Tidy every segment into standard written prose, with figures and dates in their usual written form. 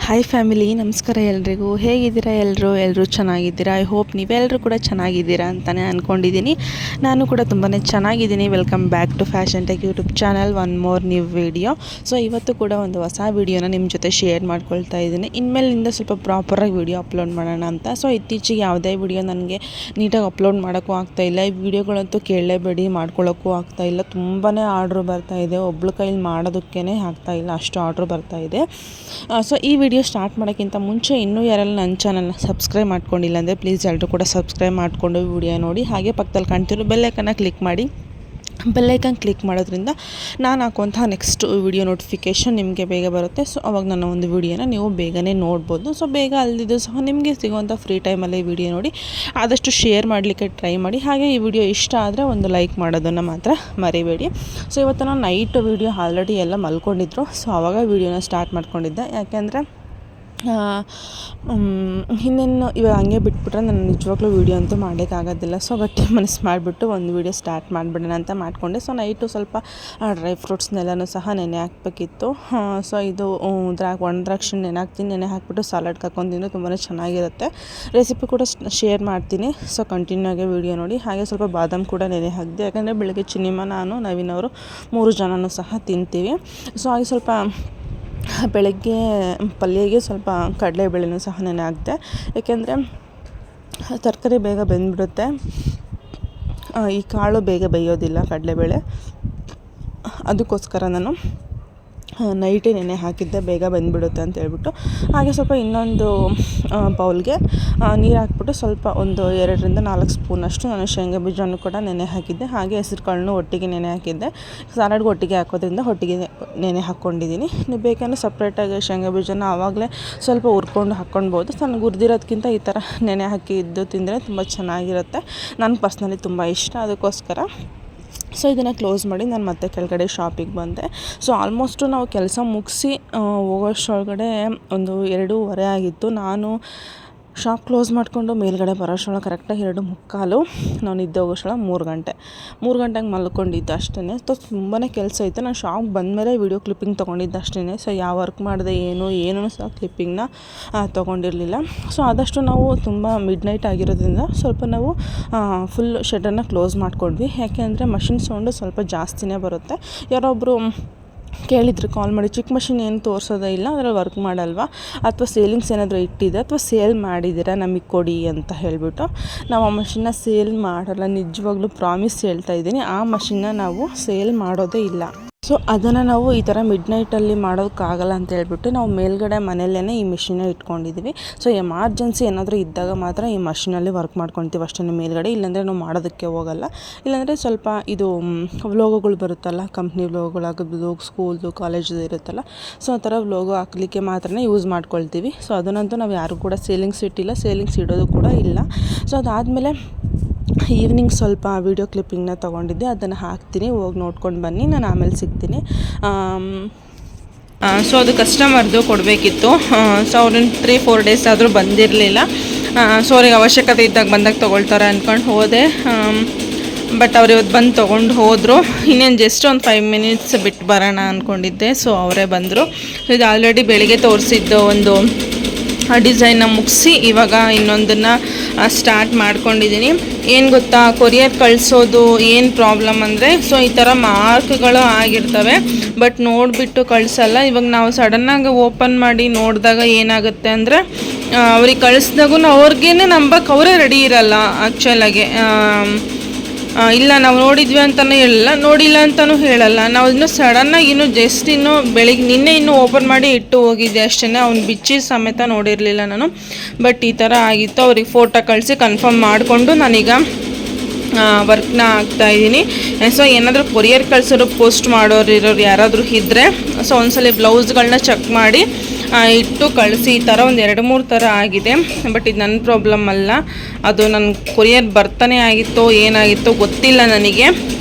Hi family, ನಮಸ್ಕಾರ ಎಲ್ರಿಗೂ. ಹೇಗಿದ್ದೀರಾ ಎಲ್ಲರೂ ಚೆನ್ನಾಗಿದ್ದೀರಾ? ಐ ಹೋಪ್ ನೀವೆಲ್ಲರೂ ಕೂಡ ಚೆನ್ನಾಗಿದ್ದೀರಾ ಅಂತಲೇ ಅಂದ್ಕೊಂಡಿದ್ದೀನಿ. ನಾನು ಕೂಡ ತುಂಬಾ ಚೆನ್ನಾಗಿದ್ದೀನಿ. Welcome back to fashion tech YouTube channel, one more new video. So ಇವತ್ತು ಕೂಡ ಒಂದು ಹೊಸ ವಿಡಿಯೋನ ನಿಮ್ಮ ಜೊತೆ ಶೇರ್ ಮಾಡ್ಕೊಳ್ತಾ ಇದ್ದೀನಿ. ಇನ್ಮೇಲಿಂದ ಸ್ವಲ್ಪ ಪ್ರಾಪರಾಗಿ ವಿಡಿಯೋ ಅಪ್ಲೋಡ್ ಮಾಡೋಣ ಅಂತ. ಸೊ ಇತ್ತೀಚೆಗೆ ಯಾವುದೇ ವಿಡಿಯೋ ನನಗೆ ನೀಟಾಗಿ ಅಪ್ಲೋಡ್ ಮಾಡೋಕ್ಕೂ ಆಗ್ತಾಯಿಲ್ಲ. ಈ ವಿಡಿಯೋಗಳಂತೂ ಕೇಳಲೇಬೇಡಿ, ಮಾಡ್ಕೊಳ್ಳೋಕ್ಕೂ ಆಗ್ತಾಯಿಲ್ಲ. ತುಂಬಾ ಆರ್ಡ್ರ್ ಬರ್ತಾಯಿದೆ. ಒಬ್ಳ ಕೈಲಿ ಮಾಡೋದಕ್ಕೇ ಆಗ್ತಾಯಿಲ್ಲ, ಅಷ್ಟು ಆರ್ಡ್ರ್ ಬರ್ತಾಯಿದೆ. ಸೊ ಈ ವಿಡಿಯೋ ಸ್ಟಾರ್ಟ್ ಮಾಡೋಕ್ಕಿಂತ ಮುಂಚೆ ಇನ್ನೂ ಯಾರೆಲ್ಲ ನನ್ನ ಚಾನಲ್ನ ಸಬ್ಸ್ಕ್ರೈಬ್ ಮಾಡ್ಕೊಂಡಿಲ್ಲ ಅಂದರೆ ಪ್ಲೀಸ್ ಎಲ್ಲರೂ ಕೂಡ ಸಬ್ಸ್ಕ್ರೈಬ್ ಮಾಡಿಕೊಂಡು ವಿಡಿಯೋ ನೋಡಿ. ಹಾಗೆ ಪಕ್ಕದಲ್ಲಿ ಕಾಣ್ತಿರೋ ಬೆಲ್ಲೈಕನ್ನ ಕ್ಲಿಕ್ ಮಾಡಿ. ಬೆಲ್ಲೈಕನ್ ಕ್ಲಿಕ್ ಮಾಡೋದ್ರಿಂದ ನಾನು ಹಾಕುವಂತಹ ನೆಕ್ಸ್ಟ್ ವಿಡಿಯೋ ನೋಟಿಫಿಕೇಷನ್ ನಿಮಗೆ ಬೇಗ ಬರುತ್ತೆ. ಸೊ ಅವಾಗ ನನ್ನ ಒಂದು ವಿಡಿಯೋನ ನೀವು ಬೇಗನೆ ನೋಡ್ಬೋದು. ಸೊ ಬೇಗ ಅಲ್ಲಿದ್ದು ಸಹ ನಿಮಗೆ ಸಿಗುವಂಥ ಫ್ರೀ ಟೈಮಲ್ಲಿ ವಿಡಿಯೋ ನೋಡಿ ಆದಷ್ಟು ಶೇರ್ ಮಾಡಲಿಕ್ಕೆ ಟ್ರೈ ಮಾಡಿ. ಹಾಗೆ ಈ ವಿಡಿಯೋ ಇಷ್ಟ ಆದರೆ ಒಂದು ಲೈಕ್ ಮಾಡೋದನ್ನು ಮಾತ್ರ ಮರಿಬೇಡಿ. ಸೊ ಇವತ್ತು ನಾನು ನೈಟ್ ವಿಡಿಯೋ ಆಲ್ರೆಡಿ ಎಲ್ಲ ಮಲ್ಕೊಂಡಿದ್ರು. ಸೊ ಆವಾಗ ವಿಡಿಯೋನ ಸ್ಟಾರ್ಟ್ ಮಾಡ್ಕೊಂಡಿದ್ದೆ. ಯಾಕೆಂದರೆ ಇನ್ನೇನು ಇವಾಗ ಹಂಗೆ ಬಿಟ್ಬಿಟ್ರೆ ನಾನು ನಿಜವಾಗ್ಲೂ ವೀಡಿಯೋ ಅಂತೂ ಮಾಡೋಕ್ಕಾಗೋದಿಲ್ಲ. ಸೊ ಗಟ್ಟಿ ಮನಸ್ಸು ಮಾಡಿಬಿಟ್ಟು ಒಂದು ವೀಡಿಯೋ ಸ್ಟಾರ್ಟ್ ಮಾಡಿಬಿಡೋಣ ಅಂತ ಮಾಡಿಕೊಂಡೆ. ಸೊ ನೈಟು ಸ್ವಲ್ಪ ಡ್ರೈ ಫ್ರೂಟ್ಸ್ನೆಲ್ಲನೂ ಸಹ ನೆನೆ ಹಾಕಬೇಕಿತ್ತು. ಸೊ ಇದು ಒಣ ದ್ರಾಕ್ಷಿ ನೆನೆ ಹಾಕ್ಬಿಟ್ಟು ಸಲಾಡ್ಗೆ ಹಾಕ್ಕೊಂಡು ತಿಂದರೆ ತುಂಬಾ ಚೆನ್ನಾಗಿರುತ್ತೆ. ರೆಸಿಪಿ ಕೂಡ ಶೇರ್ ಮಾಡ್ತೀನಿ. ಸೊ ಕಂಟಿನ್ಯೂ ಆಗಿ ವೀಡಿಯೋ ನೋಡಿ. ಹಾಗೆ ಸ್ವಲ್ಪ ಬಾದಾಮ್ ಕೂಡ ನೆನೆ ಹಾಕಿದೆ. ಯಾಕಂದರೆ ಬೆಳಗ್ಗೆ ಚಿನಿಮ, ನಾನು, ನವೀನವರು 3 ಜನನೂ ಸಹ ತಿಂತೀವಿ. ಸೊ ಹಾಗೆ ಸ್ವಲ್ಪ ಬೆಳಗ್ಗೆ ಪಲ್ಯಗೆ ಸ್ವಲ್ಪ ಕಡಲೆಬೇಳೆನೂ ಸಹ ನೆನೆ ಹಾಕಿದೆ. ಏಕೆಂದರೆ ತರಕಾರಿ ಬೇಗ ಬೆಂದ್ಬಿಡುತ್ತೆ, ಈ ಕಾಳು ಬೇಗ ಬೇಯೋದಿಲ್ಲ ಕಡಲೆಬೇಳೆ. ಅದಕ್ಕೋಸ್ಕರ ನಾನು ನೈಟೇ ನೆನೆ ಹಾಕಿದ್ದೆ, ಬೇಗ ಬಂದುಬಿಡುತ್ತೆ ಅಂತ ಹೇಳ್ಬಿಟ್ಟು. ಹಾಗೆ ಸ್ವಲ್ಪ ಇನ್ನೊಂದು ಬೌಲ್ಗೆ ನೀರು ಹಾಕ್ಬಿಟ್ಟು ಸ್ವಲ್ಪ ಒಂದು 2-4 ಸ್ಪೂನಷ್ಟು ನಾನು ಶೇಂಗಾ ಬೀಜವನ್ನು ಕೂಡ ನೆನೆ ಹಾಕಿದ್ದೆ. ಹಾಗೆ ಹೆಸರು ಕಾಳನ್ನು ಒಟ್ಟಿಗೆ ನೆನೆ ಹಾಕಿದ್ದೆ. ಸಲಾಡ್ಗೆ ಒಟ್ಟಿಗೆ ಹಾಕೋದ್ರಿಂದ ಒಟ್ಟಿಗೆ ನೆನೆ ಹಾಕ್ಕೊಂಡಿದ್ದೀನಿ. ನೀವು ಬೇಕಂದರೆ ಸಪ್ರೇಟಾಗಿ ಶೇಂಗಾ ಬೀಜನ ಆವಾಗಲೇ ಸ್ವಲ್ಪ ಹುರ್ಕೊಂಡು ಹಾಕ್ಕೊಳ್ಬೋದು. ನನಗೆ ಹುರಿದಿರೋದಕ್ಕಿಂತ ಈ ಥರ ನೆನೆ ಹಾಕಿದ್ದು ತಿಂದರೆ ತುಂಬ ಚೆನ್ನಾಗಿರುತ್ತೆ. ನನಗೆ ಪರ್ಸ್ನಲಿ ತುಂಬ ಇಷ್ಟ, ಅದಕ್ಕೋಸ್ಕರ. ಸೊ ಇದನ್ನು ಕ್ಲೋಸ್ ಮಾಡಿ ನಾನು ಮತ್ತೆ ಕೆಳಗಡೆ ಶಾಪಿಗೆ ಬಂದೆ. ಸೊ ಆಲ್ಮೋಸ್ಟು ನಾವು ಕೆಲಸ ಮುಗಿಸಿ ಹೋಗೋಷ್ಟೊಳಗಡೆ ಒಂದು 2:15 ಆಗಿತ್ತು. ನಾನು ಶಾಪ್ ಕ್ಲೋಸ್ ಮಾಡಿಕೊಂಡು ಮೇಲ್ಗಡೆ ಬರೋಷ್ಟೊಳಗೆ ಕರೆಕ್ಟಾಗಿ 2:45. ನಾವು ನಿದ್ದೆ ಹೋಗೋಷ್ಟೊಳಗೆ 3 ಗಂಟೆಗೆ ಮಲ್ಕೊಂಡಿದ್ದು ಅಷ್ಟೇ. ಸೊ ತುಂಬಾ ಕೆಲಸ ಇತ್ತು. ನಾನು ಶಾಪ್ ಬಂದಮೇಲೆ ವೀಡಿಯೋ ಕ್ಲಿಪ್ಪಿಂಗ್ ತೊಗೊಂಡಿದ್ದು ಅಷ್ಟೇ. ಸೊ ಯಾವ ವರ್ಕ್ ಮಾಡಿದೆ ಏನೂ ಸಹ ಕ್ಲಿಪ್ಪಿಂಗ್ನ ತೊಗೊಂಡಿರಲಿಲ್ಲ. ಸೊ ಆದಷ್ಟು ನಾವು ತುಂಬ ಮಿಡ್ ನೈಟ್ ಆಗಿರೋದ್ರಿಂದ ಸ್ವಲ್ಪ ನಾವು ಫುಲ್ ಶೆಟರ್ನ ಕ್ಲೋಸ್ ಮಾಡ್ಕೊಂಡ್ವಿ. ಯಾಕೆ ಅಂದರೆ ಮಷಿನ್ ಸೌಂಡು ಸ್ವಲ್ಪ ಜಾಸ್ತಿನೇ ಬರುತ್ತೆ. ಯಾರೊಬ್ಬರು ಕೇಳಿದ್ರು ಕಾಲ್ ಮಾಡಿ, ಚಿಕ್ಕ ಮಷಿನ್ ಏನು ತೋರಿಸೋದೇ ಇಲ್ಲ, ಅದರಲ್ಲಿ ವರ್ಕ್ ಮಾಡಲ್ವಾ, ಅಥವಾ ಸೇಲಿಂಗ್ಸ್ ಏನಾದರೂ ಇಟ್ಟಿದೆ, ಅಥವಾ ಸೇಲ್ ಮಾಡಿದ್ದೀರಾ, ನಮಗೆ ಕೊಡಿ ಅಂತ ಹೇಳಿಬಿಟ್ಟು. ನಾವು ಆ ಮಷಿನ್ನ ಸೇಲ್ ಮಾಡಲ್ಲ, ನಿಜವಾಗ್ಲೂ ಪ್ರಾಮಿಸ್ ಹೇಳ್ತಾ ಇದ್ದೀನಿ. ಆ ಮಷಿನ್ನ ನಾವು ಸೇಲ್ ಮಾಡೋದೇ ಇಲ್ಲ. ಸೊ ಅದನ್ನು ನಾವು ಈ ಥರ ಮಿಡ್-ನೈಟಲ್ಲಿ ಮಾಡೋಕ್ಕಾಗಲ್ಲ ಅಂತ ಹೇಳ್ಬಿಟ್ಟು ನಾವು ಮೇಲ್ಗಡೆ ಮನೆಯಲ್ಲೇ ಈ ಮಿಷಿನ ಇಟ್ಕೊಂಡಿದ್ದೀವಿ. ಸೊ ಎಮರ್ಜೆನ್ಸಿ ಏನಾದರೂ ಇದ್ದಾಗ ಮಾತ್ರ ಈ ಮಷಿನಲ್ಲಿ ವರ್ಕ್ ಮಾಡ್ಕೊತೀವಿ ಅಷ್ಟೇ ಮೇಲ್ಗಡೆ. ಇಲ್ಲಾಂದರೆ ನಾವು ಮಾಡೋದಕ್ಕೆ ಹೋಗಲ್ಲ. ಇಲ್ಲಾಂದರೆ ಸ್ವಲ್ಪ ಇದು ವ್ಲೋಗೋಗಳು ಬರುತ್ತಲ್ಲ, ಕಂಪ್ನಿ ವ್ಲೋಗೋಗಳಾಗೋದು, ಸ್ಕೂಲ್ದು, ಕಾಲೇಜ್ದು ಇರುತ್ತಲ್ಲ, ಸೊ ಆ ಥರ ವ್ಲೋಗೋ ಹಾಕಲಿಕ್ಕೆ ಮಾತ್ರ ಯೂಸ್ ಮಾಡ್ಕೊಳ್ತೀವಿ. ಸೊ ಅದನ್ನಂತೂ ನಾವು ಯಾರು ಕೂಡ ಸೇಲಿಂಗ್ಸ್ ಇಟ್ಟಿಲ್ಲ, ಸೇಲಿಂಗ್ಸ್ ಇಡೋದು ಕೂಡ ಇಲ್ಲ. ಸೊ ಅದಾದಮೇಲೆ ಈವ್ನಿಂಗ್ ಸ್ವಲ್ಪ ವೀಡಿಯೋ ಕ್ಲಿಪ್ಪಿಂಗ್ನ ತೊಗೊಂಡಿದ್ದೆ, ಅದನ್ನು ಹಾಕ್ತೀನಿ, ಹೋಗಿ ನೋಡ್ಕೊಂಡು ಬನ್ನಿ. ನಾನು ಆಮೇಲೆ ಸಿಗ್ತೀನಿ. ಸೊ ಅದು ಕಸ್ಟಮರ್ದು ಕೊಡಬೇಕಿತ್ತು. ಸೊ ಅವ್ರನ್ನ 3-4 ಡೇಸ್ ಆದರೂ ಬಂದಿರಲಿಲ್ಲ. ಸೊ ಅವ್ರಿಗೆ ಅವಶ್ಯಕತೆ ಇದ್ದಾಗ ಬಂದಾಗ ತೊಗೊಳ್ತಾರೆ ಅಂದ್ಕೊಂಡು ಹೋದೆ. ಬಟ್ ಅವ್ರು ಇವತ್ತು ಬಂದು ತೊಗೊಂಡು ಹೋದರು. ಇನ್ನೇನು ಜಸ್ಟ್ ಒಂದು 5 ಮಿನಿಟ್ಸ್ ಬಿಟ್ಟು ಬರೋಣ ಅಂದ್ಕೊಂಡಿದ್ದೆ. ಸೊ ಅವರೇ ಬಂದರು. ಇದು ಆಲ್ರೆಡಿ ಬೆಳಿಗ್ಗೆ ತೋರಿಸಿದ್ದು ಒಂದು ಡಿಸೈನ್ನ ಮುಗಿಸಿ ಇವಾಗ ಇನ್ನೊಂದನ್ನು ಸ್ಟಾರ್ಟ್ ಮಾಡ್ಕೊಂಡಿದ್ದೀನಿ. ಏನು ಗೊತ್ತಾ, ಕೊರಿಯರ್ ಕಳಿಸೋದು ಏನು ಪ್ರಾಬ್ಲಮ್ ಅಂದರೆ, ಸೊ ಈ ಥರ ಮಾರ್ಕ್ಗಳು ಆಗಿರ್ತವೆ, ಬಟ್ ನೋಡಿಬಿಟ್ಟು ಕಳಿಸಲ್ಲ. ಇವಾಗ ನಾವು ಸಡನ್ನಾಗಿ ಓಪನ್ ಮಾಡಿ ನೋಡಿದಾಗ ಏನಾಗುತ್ತೆ ಅಂದರೆ, ಅವ್ರಿಗೆ ಕಳಿಸ್ದಾಗೂ ಅವ್ರಿಗೇನೆ ನಂಬಕ್ಕೆ ಅವರೇ ರೆಡಿ ಇರಲ್ಲ ಆ್ಯಕ್ಚುಲಾಗಿ. ಇಲ್ಲ ನಾವು ನೋಡಿದ್ವಿ ಅಂತಲೂ ಹೇಳಲ್ಲ, ನೋಡಿಲ್ಲ ಅಂತಲೂ ಹೇಳಲ್ಲ. ನಾವು ಇನ್ನೂ ಸಡನ್ನಾಗಿ ಇನ್ನೂ ಬೆಳಿಗ್ಗೆ ನಿನ್ನೆ ಓಪನ್ ಮಾಡಿ ಇಟ್ಟು ಹೋಗಿದ್ದೆ ಅಷ್ಟೇ. ಅವ್ನು ಬಿಚ್ಚಿ ಸಮೇತ ನೋಡಿರಲಿಲ್ಲ ನಾನು. ಬಟ್ ಈ ಥರ ಆಗಿತ್ತು. ಅವ್ರಿಗೆ ಫೋಟೋ ಕಳಿಸಿ ಕನ್ಫರ್ಮ್ ಮಾಡಿಕೊಂಡು ನಾನೀಗ ವರ್ಕ್ನ ಆಗ್ತಾಯಿದ್ದೀನಿ. ಸೊ ಏನಾದರೂ ಕೊರಿಯರ್ ಕಳಿಸೋರು, ಪೋಸ್ಟ್ ಮಾಡೋರು ಯಾರಾದರೂ ಇದ್ದರೆ ಸೊ ಒಂದ್ಸಲ ಬ್ಲೌಸ್ಗಳನ್ನ ಚೆಕ್ ಮಾಡಿ ಇಟ್ಟು ಕಳಿಸಿ. ಈ ಥರ ಒಂದು 2-3 ಥರ ಆಗಿದೆ. ಬಟ್ ಇದು ನನ್ನ ಪ್ರಾಬ್ಲಮ್ ಅಲ್ಲ, ಅದು ನನ್ನ ಕೊರಿಯರ್ ಬರ್ತಾನೆ ಆಗಿತ್ತೋ ಏನಾಗಿತ್ತೋ ಗೊತ್ತಿಲ್ಲ ನನಗೆ.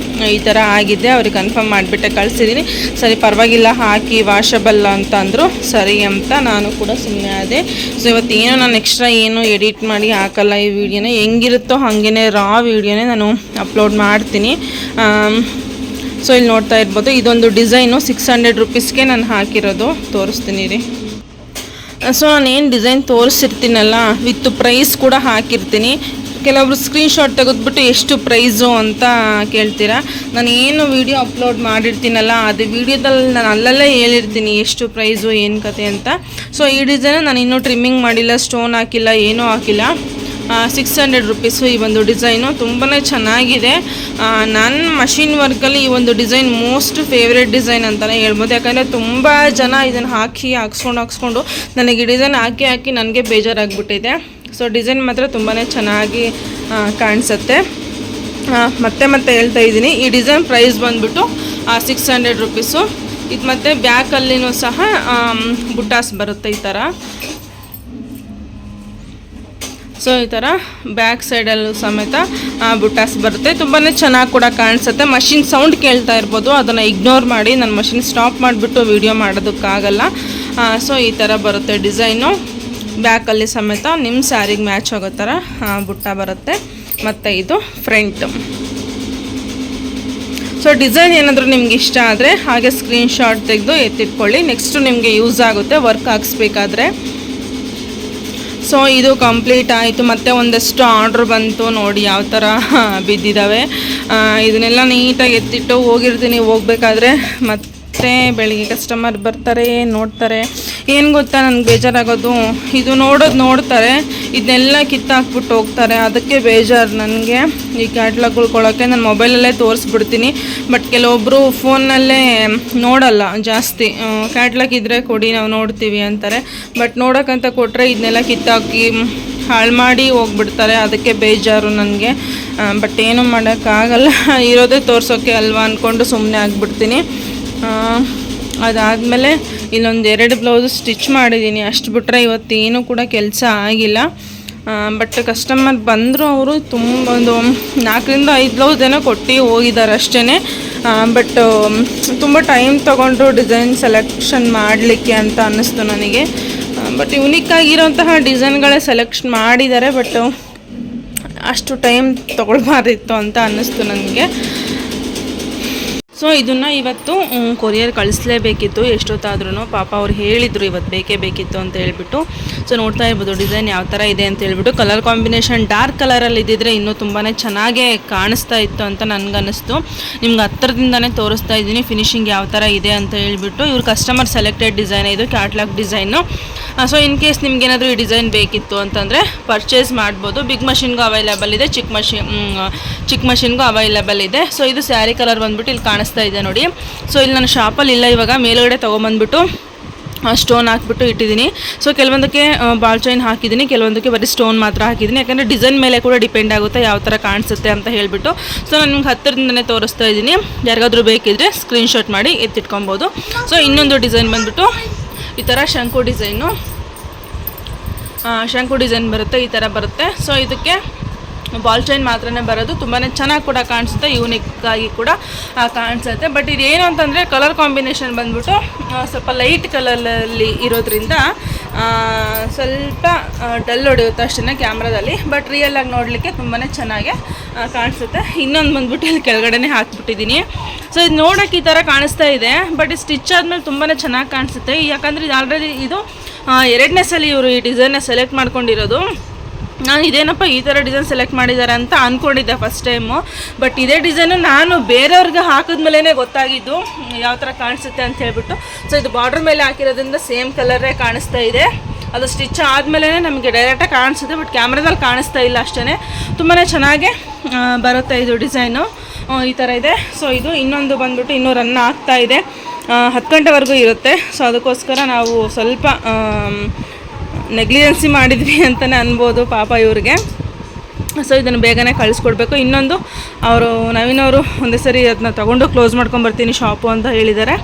ಈ ಥರ ಆಗಿದೆ. ಅವ್ರಿಗೆ ಕನ್ಫರ್ಮ್ ಮಾಡಿಬಿಟ್ಟೆ ಕಳಿಸಿದ್ದೀನಿ. ಸರಿ ಪರವಾಗಿಲ್ಲ, ಹಾಕಿ ವಾಷಬಲ್ ಅಂತ ಅಂದರು. ಸರಿ ಅಂತ ನಾನು ಕೂಡ ಸುಮ್ಮನೆ ಆದೆ. ಸೊ ಇವತ್ತೇನು ನಾನು ಎಕ್ಸ್ಟ್ರಾ ಏನು ಎಡಿಟ್ ಮಾಡಿ ಹಾಕಲ್ಲ. ಈ ವಿಡಿಯೋನ ಹೆಂಗಿರುತ್ತೋ ಹಾಗೇ ರಾ ವಿಡಿಯೋನೇ ನಾನು ಅಪ್ಲೋಡ್ ಮಾಡ್ತೀನಿ. ಸೊ ಇಲ್ಲಿ ನೋಡ್ತಾ ಇರ್ಬೋದು, ಇದೊಂದು ಡಿಸೈನು 600 ರುಪೀಸ್ಗೆ ನಾನು ಹಾಕಿರೋದು, ತೋರಿಸ್ತೀನಿ ರೀ. ಸೊ ನಾನೇನು ಡಿಸೈನ್ ತೋರಿಸಿರ್ತೀನಲ್ಲ ವಿತ್ ಪ್ರೈಸ್ ಕೂಡ ಹಾಕಿರ್ತೀನಿ. ಕೆಲವೊಬ್ರು ಸ್ಕ್ರೀನ್ಶಾಟ್ ತೆಗೆದ್ಬಿಟ್ಟು ಎಷ್ಟು ಪ್ರೈಸು ಅಂತ ಕೇಳ್ತೀರಾ. ನಾನು ಏನು ವೀಡಿಯೋ ಅಪ್ಲೋಡ್ ಮಾಡಿರ್ತೀನಲ್ಲ ಅದು ವೀಡಿಯೋದಲ್ಲಿ ನಾನು ಅಲ್ಲಲ್ಲೇ ಹೇಳಿರ್ತೀನಿ ಎಷ್ಟು ಪ್ರೈಸು ಏನು ಕತೆ ಅಂತ. ಸೊ ಈ ಡಿಸೈನ್ ನಾನು ಇನ್ನೂ ಟ್ರಿಮ್ಮಿಂಗ್ ಮಾಡಿಲ್ಲ, ಸ್ಟೋನ್ ಹಾಕಿಲ್ಲ, ಏನೂ ಹಾಕಿಲ್ಲ. 600 ರುಪೀಸು ಈ ಒಂದು ಡಿಸೈನು. ತುಂಬಾ ಚೆನ್ನಾಗಿದೆ. ನನ್ನ ಮಷಿನ್ ವರ್ಕಲ್ಲಿ ಈ ಒಂದು ಡಿಸೈನ್ ಮೋಸ್ಟ್ ಫೇವ್ರೆಟ್ ಡಿಸೈನ್ ಅಂತಲೇ ಹೇಳ್ಬೋದು. ಯಾಕಂದರೆ ತುಂಬ ಜನ ಇದನ್ನು ಹಾಕ್ಸ್ಕೊಂಡು ನನಗೆ ಈ ಡಿಸೈನ್ ಹಾಕಿ ನನಗೆ ಬೇಜಾರಾಗಿಬಿಟ್ಟಿದೆ. ಸೊ ಡಿಸೈನ್ ಮಾತ್ರ ತುಂಬಾ ಚೆನ್ನಾಗಿ ಕಾಣಿಸುತ್ತೆ. ಮತ್ತೆ ಹೇಳ್ತಾ ಇದ್ದೀನಿ, ಈ ಡಿಸೈನ್ ಪ್ರೈಸ್ ಬಂದುಬಿಟ್ಟು 600 ರುಪೀಸು. ಇದು ಮತ್ತು ಬ್ಯಾಕಲ್ಲಿನೂ ಸಹ ಬುಟ್ಟಾಸ್ ಬರುತ್ತೆ ಈ ಥರ. ಸೊ ಈ ಥರ ಬ್ಯಾಕ್ ಸೈಡಲ್ಲೂ ಸಮೇತ ಬುಟ್ಟಾಸ್ ಬರುತ್ತೆ. ತುಂಬಾ ಚೆನ್ನಾಗಿ ಕೂಡ ಕಾಣಿಸುತ್ತೆ. ಮಷಿನ್ ಸೌಂಡ್ ಕೇಳ್ತಾ ಇರ್ಬೋದು, ಅದನ್ನು ಇಗ್ನೋರ್ ಮಾಡಿ. ನಾನು ಮಷಿನ್ ಸ್ಟಾಪ್ ಮಾಡಿಬಿಟ್ಟು ವೀಡಿಯೋ ಮಾಡೋದಕ್ಕಾಗಲ್ಲ. ಸೊ ಈ ಥರ ಬರುತ್ತೆ ಡಿಸೈನು. ಬ್ಯಾಕಲ್ಲಿ ಸಮೇತ ನಿಮ್ಮ ಸ್ಯಾರಿಗೆ ಮ್ಯಾಚ್ ಆಗೋ ಥರ ಬುಟ್ಟ ಬರುತ್ತೆ. ಮತ್ತು ಇದು ಫ್ರಂಟ್. ಸೊ ಡಿಸೈನ್ ಏನಾದರೂ ನಿಮ್ಗೆ ಇಷ್ಟ ಆದರೆ ಹಾಗೆ ಸ್ಕ್ರೀನ್ಶಾಟ್ ತೆಗೆದು ಎತ್ತಿಟ್ಕೊಳ್ಳಿ. ನೆಕ್ಸ್ಟು ನಿಮಗೆ ಯೂಸ್ ಆಗುತ್ತೆ ವರ್ಕ್ ಹಾಕ್ಸ್ಬೇಕಾದ್ರೆ. ಸೊ ಇದು ಕಂಪ್ಲೀಟ್ ಆಯಿತು. ಮತ್ತು ಒಂದಷ್ಟು ಆರ್ಡ್ರ್ ಬಂತು ನೋಡಿ ಯಾವ ಥರ ಬಿದ್ದಿದ್ದಾವೆ. ಇದನ್ನೆಲ್ಲ ನೀಟಾಗಿ ಎತ್ತಿಟ್ಟು ಹೋಗಿರ್ತೀನಿ. ಹೋಗ್ಬೇಕಾದ್ರೆ ಮತ್ತೆ ಬೆಳಿಗ್ಗೆ ಕಸ್ಟಮರ್ ಬರ್ತಾರೆ, ನೋಡ್ತಾರೆ. ಏನು ಗೊತ್ತಾ ನನಗೆ ಬೇಜಾರಾಗೋದು, ಇದು ನೋಡ್ತಾರೆ, ಇದನ್ನೆಲ್ಲ ಕಿತ್ತಾಕ್ಬಿಟ್ಟು ಹೋಗ್ತಾರೆ. ಅದಕ್ಕೆ ಬೇಜಾರು ನನಗೆ. ಈ ಕ್ಯಾಟ್ಲಾಗ್ ಉಳ್ಕೊಳ್ಳೋಕ್ಕೆ ನಾನು ಮೊಬೈಲಲ್ಲೇ ತೋರಿಸ್ಬಿಡ್ತೀನಿ. ಬಟ್ ಕೆಲವೊಬ್ಬರು ಫೋನ್ನಲ್ಲೇ ನೋಡಲ್ಲ ಜಾಸ್ತಿ. ಕ್ಯಾಟ್ಲಾಗ್ ಇದ್ದರೆ ಕೊಡಿ ನಾವು ನೋಡ್ತೀವಿ ಅಂತಾರೆ. ಬಟ್ ನೋಡೋಕ್ಕಂತ ಕೊಟ್ಟರೆ ಇದನ್ನೆಲ್ಲ ಕಿತ್ತಾಕಿ ಹಾಳು ಮಾಡಿ ಹೋಗ್ಬಿಡ್ತಾರೆ. ಅದಕ್ಕೆ ಬೇಜಾರು ನನಗೆ. ಬಟ್ ಏನೂ ಮಾಡೋಕ್ಕಾಗಲ್ಲ, ಇರೋದೇ ತೋರಿಸೋಕ್ಕೆ ಅಲ್ವಾ ಅಂದ್ಕೊಂಡು ಸುಮ್ಮನೆ ಆಗಿಬಿಡ್ತೀನಿ. ಅದಾದಮೇಲೆ ಇಲ್ಲೊಂದು 2 ಬ್ಲೌಸು ಸ್ಟಿಚ್ ಮಾಡಿದ್ದೀನಿ. ಅಷ್ಟು ಬಿಟ್ಟರೆ ಇವತ್ತೇನು ಕೂಡ ಕೆಲಸ ಆಗಿಲ್ಲ. ಬಟ್ ಕಸ್ಟಮರ್ ಬಂದರು. ಅವರು ಒಂದು 4-5 ಬ್ಲೌಸ್ ಏನೋ ಕೊಟ್ಟು ಹೋಗಿದ್ದಾರೆ ಅಷ್ಟೇ. ಬಟ್ ತುಂಬ ಟೈಮ್ ತೊಗೊಂಡ್ರು ಡಿಸೈನ್ ಸೆಲೆಕ್ಷನ್ ಮಾಡಲಿಕ್ಕೆ ಅಂತ ಅನ್ನಿಸ್ತು ನನಗೆ. ಬಟ್ ಯುನಿಕ್ ಆಗಿರೋಂತಹ ಡಿಸೈನ್ಗಳೇ ಸೆಲೆಕ್ಷನ್ ಮಾಡಿದ್ದಾರೆ. ಬಟ್ ಅಷ್ಟು ಟೈಮ್ ತೊಗೊಳ್ಬಾರ್ದಿತ್ತು ಅಂತ ಅನ್ನಿಸ್ತು ನನಗೆ. ಸೊ ಇದನ್ನು ಇವತ್ತು ಕೊರಿಯರ್ ಕಳಿಸ್ಲೇಬೇಕಿತ್ತು ಎಷ್ಟೊತ್ತಾದ್ರೂ. ಪಾಪ ಅವ್ರು ಹೇಳಿದರು ಇವತ್ತು ಬೇಕೇ ಬೇಕಿತ್ತು ಅಂತ ಹೇಳ್ಬಿಟ್ಟು. ಸೊ ನೋಡ್ತಾ ಇರ್ಬೋದು ಡಿಸೈನ್ ಯಾವ ಥರ ಇದೆ ಅಂತ ಹೇಳ್ಬಿಟ್ಟು. ಕಲರ್ ಕಾಂಬಿನೇಷನ್ ಡಾರ್ಕ್ ಕಲರಲ್ಲಿ ಇದ್ದಿದ್ರೆ ಇನ್ನೂ ತುಂಬಾ ಚೆನ್ನಾಗೇ ಕಾಣಿಸ್ತಾ ಇತ್ತು ಅಂತ ನನಗನ್ನಿಸ್ತು. ನಿಮ್ಗೆ ಹತ್ತಿರದಿಂದನೇ ತೋರಿಸ್ತಾ ಇದ್ದೀನಿ ಫಿನಿಶಿಂಗ್ ಯಾವ ಥರ ಇದೆ ಅಂತ ಹೇಳ್ಬಿಟ್ಟು. ಇವ್ರು ಕಸ್ಟಮರ್ ಸೆಲೆಕ್ಟೆಡ್ ಡಿಸೈನ್, ಇದು catalog design. So in case ನಿಮ್ಗೇನಾದರೂ ಈ ಡಿಸೈನ್ ಬೇಕಿತ್ತು ಅಂತಂದರೆ ಪರ್ಚೇಸ್ ಮಾಡ್ಬೋದು. ಬಿಗ್ ಮಷಿನ್ಗೂ ಅವೈಲೇಬಲ್ ಇದೆ, ಚಿಕ್ಕ ಮಷಿನ್ಗೂ ಅವೈಲೇಬಲ್ ಇದೆ. ಸೊ ಇದು ಸ್ಯಾರಿ ಕಲರ್ ಬಂದುಬಿಟ್ಟು ಇಲ್ಲಿ ಕಾಣಿಸ್ತಾ ಇದೆ ನೋಡಿ. ಸೊ ಇಲ್ಲಿ ನಾನು ಶಾಪಲ್ಲಿ ಇಲ್ಲ, ಇವಾಗ ಮೇಲುಗಡೆ ತೊಗೊಂಬಂದ್ಬಿಟ್ಟು ಸ್ಟೋನ್ ಹಾಕ್ಬಿಟ್ಟು ಇಟ್ಟಿದ್ದೀನಿ. ಸೊ ಕೆಲವೊಂದಕ್ಕೆ ಬಾಲ್ ಚೈನ್ ಹಾಕಿದ್ದೀನಿ, ಕೆಲವೊಂದಕ್ಕೆ ಬರೀ ಸ್ಟೋನ್ ಮಾತ್ರ ಹಾಕಿದ್ದೀನಿ. ಯಾಕಂದರೆ ಡಿಸೈನ್ ಮೇಲೆ ಕೂಡ ಡಿಪೆಂಡ್ ಆಗುತ್ತೆ ಯಾವ ಥರ ಕಾಣಿಸುತ್ತೆ ಅಂತ ಹೇಳಿಬಿಟ್ಟು. ಸೊ ನಾನು ನಿಮ್ಗೆ ಹತ್ತಿರದಿಂದನೇ ತೋರಿಸ್ತಾ ಇದ್ದೀನಿ. ಯಾರಿಗಾದ್ರೂ ಬೇಕಿದ್ದರೆ ಸ್ಕ್ರೀನ್ಶಾಟ್ ಮಾಡಿ ಎತ್ತಿಟ್ಕೊಬೋದು. ಸೊ ಇನ್ನೊಂದು ಡಿಸೈನ್ ಬಂದುಬಿಟ್ಟು ಈ ಥರ ಶಂಕು ಡಿಸೈನ್ ಬರುತ್ತೆ, ಈ ಥರ ಬರುತ್ತೆ. ಸೊ ಇದಕ್ಕೆ ಬಾಲ್ ಚೈನ್ ಮಾತ್ರನೇ ಬರೋದು. ತುಂಬಾ ಚೆನ್ನಾಗಿ ಕೂಡ ಕಾಣಿಸುತ್ತೆ, ಯೂನಿಕ್ಕಾಗಿ ಕೂಡ ಕಾಣಿಸುತ್ತೆ. ಬಟ್ ಇದೇನು ಅಂತಂದರೆ ಕಲರ್ ಕಾಂಬಿನೇಷನ್ ಬಂದ್ಬಿಟ್ಟು ಸ್ವಲ್ಪ ಲೈಟ್ ಕಲರಲ್ಲಿ ಇರೋದ್ರಿಂದ ಸ್ವಲ್ಪ ಡಲ್ ಹೊಡೆಯುತ್ತೆ ಅಷ್ಟೇ ಕ್ಯಾಮ್ರಾದಲ್ಲಿ. ಬಟ್ ರಿಯಲಾಗಿ ನೋಡಲಿಕ್ಕೆ ತುಂಬಾ ಚೆನ್ನಾಗಿ ಕಾಣಿಸುತ್ತೆ. ಇನ್ನೊಂದು ಬಂದ್ಬಿಟ್ಟು ಇಲ್ಲಿ ಕೆಳಗಡೆ ಹಾಕ್ಬಿಟ್ಟಿದ್ದೀನಿ. ಸೊ ಇದು ನೋಡೋಕ್ಕೆ ಈ ಥರ ಕಾಣಿಸ್ತಾ ಇದೆ. ಬಟ್ ಸ್ಟಿಚ್ ಆದಮೇಲೆ ತುಂಬಾ ಚೆನ್ನಾಗಿ ಕಾಣಿಸುತ್ತೆ. ಯಾಕಂದರೆ ಇದು ಆಲ್ರೆಡಿ ಇದು 2ನೇ ಸಲ ಇವರು ಈ ಡಿಸೈನ್ನ ಸೆಲೆಕ್ಟ್ ಮಾಡ್ಕೊಂಡಿರೋದು. ನಾನು ಇದೇನಪ್ಪ ಈ ಥರ ಡಿಸೈನ್ ಸೆಲೆಕ್ಟ್ ಮಾಡಿದ್ದಾರೆ ಅಂತ ಅಂದ್ಕೊಂಡಿದ್ದೆ ಫಸ್ಟ್ ಟೈಮು. ಬಟ್ ಇದೇ ಡಿಸೈನು ನಾನು ಬೇರೆಯವ್ರಿಗೆ ಹಾಕಿದ್ಮೇಲೆ ಗೊತ್ತಾಗಿದ್ದು ಯಾವ ಥರ ಕಾಣಿಸುತ್ತೆ ಅಂತ ಹೇಳ್ಬಿಟ್ಟು. ಸೊ ಇದು ಬಾರ್ಡ್ರ್ ಮೇಲೆ ಹಾಕಿರೋದ್ರಿಂದ ಸೇಮ್ ಕಲರೇ ಕಾಣಿಸ್ತಾ ಇದೆ. ಅದು ಸ್ಟಿಚ್ ಆದಮೇಲೆ ನಮಗೆ ಡೈರೆಕ್ಟಾಗಿ ಕಾಣಿಸುತ್ತೆ. ಬಟ್ ಕ್ಯಾಮ್ರಾದಲ್ಲಿ ಕಾಣಿಸ್ತಾ ಇಲ್ಲ ಅಷ್ಟೇ. ತುಂಬಾ ಚೆನ್ನಾಗಿ ಬರುತ್ತೆ ಇದು ಡಿಸೈನು. ಈ ಥರ ಇದೆ. ಸೊ ಇದು ಇನ್ನೊಂದು ಬಂದ್ಬಿಟ್ಟು ಇನ್ನೂ ರನ್ ಆಗ್ತಾ ಇದೆ, 10 ಗಂಟೆವರೆಗೂ ಇರುತ್ತೆ. ಸೊ ಅದಕ್ಕೋಸ್ಕರ ನಾವು ಸ್ವಲ್ಪ ನೆಗ್ಲಿಜೆನ್ಸಿ ಮಾಡಿದ್ವಿ ಅಂತಲೇ ಅನ್ಬೋದು ಪಾಪ ಇವ್ರಿಗೆ. ಸೊ ಇದನ್ನು ಬೇಗನೆ ಕಳಿಸ್ಕೊಡ್ಬೇಕು. ಇನ್ನೊಂದು ಅವರು ನವೀನವರು ಒಂದೇ ಸರಿ ಅದನ್ನ ತೊಗೊಂಡು ಕ್ಲೋಸ್ ಮಾಡ್ಕೊಂಬರ್ತೀನಿ ಶಾಪು ಅಂತ ಹೇಳಿದ್ದಾರೆ.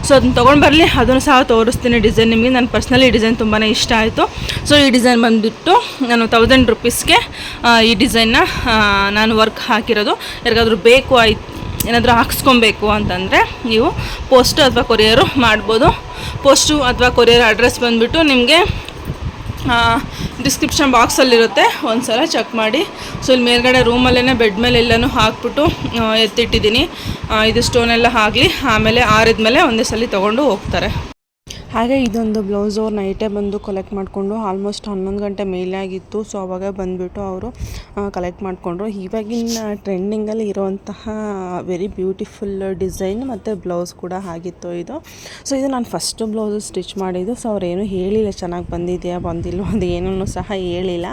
ಸೊ ಅದನ್ನ ತೊಗೊಂಡು ಬರಲಿ, ಅದನ್ನು ಸಹ ತೋರಿಸ್ತೀನಿ ಡಿಸೈನ್ ನಿಮಗೆ. ನನ್ನ ಪರ್ಸ್ನಲಿ ಈ ಡಿಸೈನ್ ತುಂಬಾ ಇಷ್ಟ ಆಯಿತು. ಸೊ ಈ ಡಿಸೈನ್ ಬಂದುಬಿಟ್ಟು ನಾನು 1000 ರುಪೀಸ್ಗೆ ಈ ಡಿಸೈನ್ನ ನಾನು ವರ್ಕ್ ಹಾಕಿರೋದು. ಯಾರಿಗಾದ್ರೂ ಬೇಕು ಏನಾದರೂ ಹಾಕ್ಸ್ಕೊಬೇಕು ಅಂತಂದರೆ ನೀವು ಪೋಸ್ಟು ಅಥವಾ ಕೊರಿಯರು ಮಾಡ್ಬೋದು. ಪೋಸ್ಟು ಅಥವಾ ಕೊರಿಯರ್ ಅಡ್ರೆಸ್ ಬಂದುಬಿಟ್ಟು ನಿಮಗೆ ಡಿಸ್ಕ್ರಿಪ್ಷನ್ ಬಾಕ್ಸಲ್ಲಿರುತ್ತೆ, ಒಂದು ಸಲ ಚೆಕ್ ಮಾಡಿ. ಸೊ ಇಲ್ಲಿ ಮೇಲ್ಗಡೆ ರೂಮಲ್ಲೇ ಬೆಡ್ ಮೇಲೆ ಎಲ್ಲನೂ ಹಾಕ್ಬಿಟ್ಟು ಎತ್ತಿಟ್ಟಿದ್ದೀನಿ. ಇದು ಸ್ಟೋನೆಲ್ಲ ಆಗಲಿ, ಆಮೇಲೆ ಆರಿದ್ಮೇಲೆ ಒಂದೇ ಸಲ ತೊಗೊಂಡು ಹೋಗ್ತಾರೆ. ಹಾಗೆ ಇದೊಂದು ಬ್ಲೌಸು ನೈಟೇ ಬಂದು ಕಲೆಕ್ಟ್ ಮಾಡಿಕೊಂಡು ಆಲ್ಮೋಸ್ಟ್ 11 ಗಂಟೆ ಮೇಲೆ ಆಗಿತ್ತು. ಸೊ ಅವಾಗ ಬಂದುಬಿಟ್ಟು ಅವರು ಕಲೆಕ್ಟ್ ಮಾಡಿಕೊಂಡ್ರು. ಇವಾಗಿನ ಟ್ರೆಂಡಿಂಗಲ್ಲಿ ಇರೋವಂತಹ ವೆರಿ ಬ್ಯೂಟಿಫುಲ್ ಡಿಸೈನ್ ಮತ್ತು ಬ್ಲೌಸ್ ಕೂಡ ಆಗಿತ್ತು ಇದು. ಸೊ ಇದು ನಾನು ಫಸ್ಟು ಬ್ಲೌಸು ಸ್ಟಿಚ್ ಮಾಡಿದ್ದು. ಸೊ ಅವ್ರೇನು ಹೇಳಿಲ್ಲ ಚೆನ್ನಾಗಿ ಬಂದಿದೆಯಾ ಬಂದಿಲ್ಲ ಅದು ಏನೂ ಸಹ ಹೇಳಿಲ್ಲ.